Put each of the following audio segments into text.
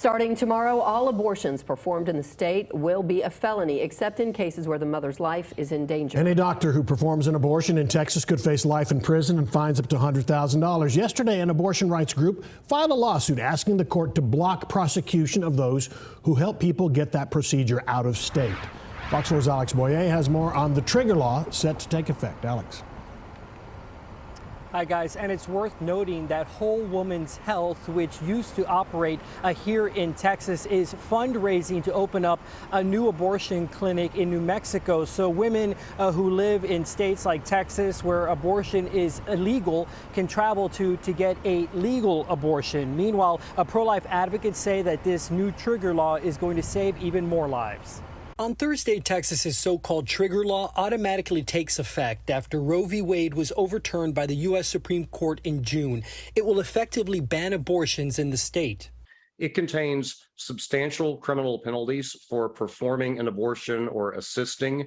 Starting tomorrow, all abortions performed in the state will be a felony, except in cases where the mother's life is in danger. Any doctor who performs an abortion in Texas could face life in prison and fines up to $100,000. Yesterday, an abortion rights group filed a lawsuit asking the court to block prosecution of those who help people get that procedure out of state. Fox 4's Alex Boyer has more on the trigger law set to take effect. Alex. Hi guys, and it's worth noting that Whole Woman's Health, which used to operate here in Texas, is fundraising to open up a new abortion clinic in New Mexico. So women who live in states like Texas, where abortion is illegal, can travel to get a legal abortion. Meanwhile, pro-life advocates say that this new trigger law is going to save even more lives. On Thursday, Texas's so-called trigger law automatically takes effect after Roe v. Wade was overturned by the U.S. Supreme Court in June. It will effectively ban abortions in the state. It contains substantial criminal penalties for performing an abortion or assisting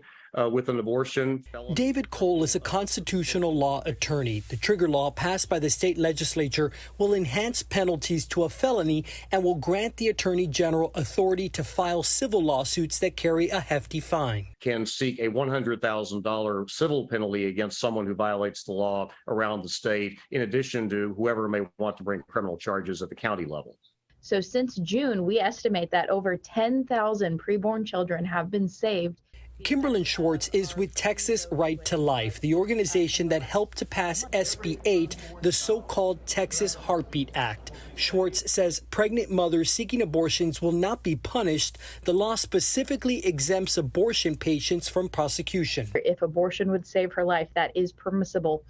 with an abortion. David Cole is a constitutional law attorney. The trigger law passed by the state legislature will enhance penalties to a felony and will grant the attorney general authority to file civil lawsuits that carry a hefty fine. Can seek a $100,000 civil penalty against someone who violates the law around the state, in addition to whoever may want to bring criminal charges at the county level. So since June, we estimate that over 10,000 preborn children have been saved. Kimberlyn Schwartz is with Texas Right to Life, the organization that helped to pass SB 8, the so-called Texas Heartbeat Act. Schwartz says pregnant mothers seeking abortions will not be punished. The law specifically exempts abortion patients from prosecution. If abortion would save her life, that is permissible.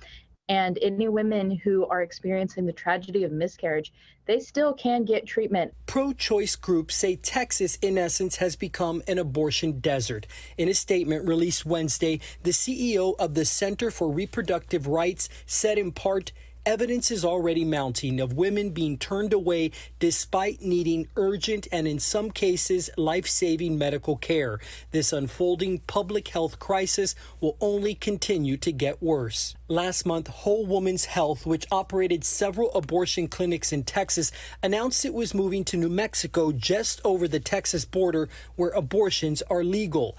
And any women who are experiencing the tragedy of miscarriage, they still can get treatment. Pro-choice groups say Texas, in essence, has become an abortion desert. In a statement released Wednesday, the CEO of the Center for Reproductive Rights said in part, evidence is already mounting of women being turned away despite needing urgent and, in some cases, life-saving medical care. This unfolding public health crisis will only continue to get worse. Last month, Whole Woman's Health, which operated several abortion clinics in Texas, announced it was moving to New Mexico, just over the Texas border, where abortions are legal.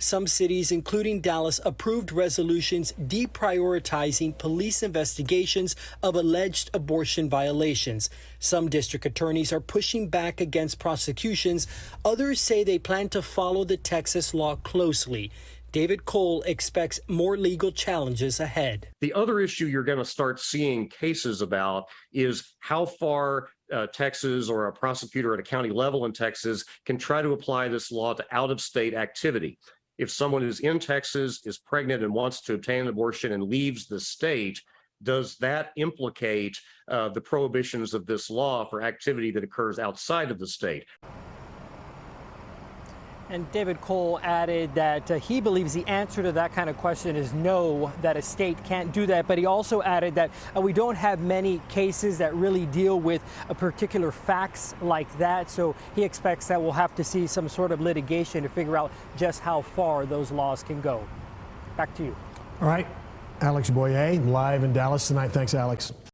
Some cities, including Dallas, approved resolutions deprioritizing police investigations of alleged abortion violations. Some district attorneys are pushing back against prosecutions. Others say they plan to follow the Texas law closely. David Cole expects more legal challenges ahead. The other issue you're going to start seeing cases about is how far Texas or a prosecutor at a county level in Texas can try to apply this law to out-of-state activity. If someone who's in Texas is pregnant and wants to obtain an abortion and leaves the state, does that implicate the prohibitions of this law for activity that occurs outside of the state? And David Cole added that he believes the answer to that kind of question is no, that a state can't do that. But he also added that we don't have many cases that really deal with a particular facts like that. So he expects that we'll have to see some sort of litigation to figure out just how far those laws can go. Back to you. All right. Alex Boyer, live in Dallas tonight. Thanks, Alex.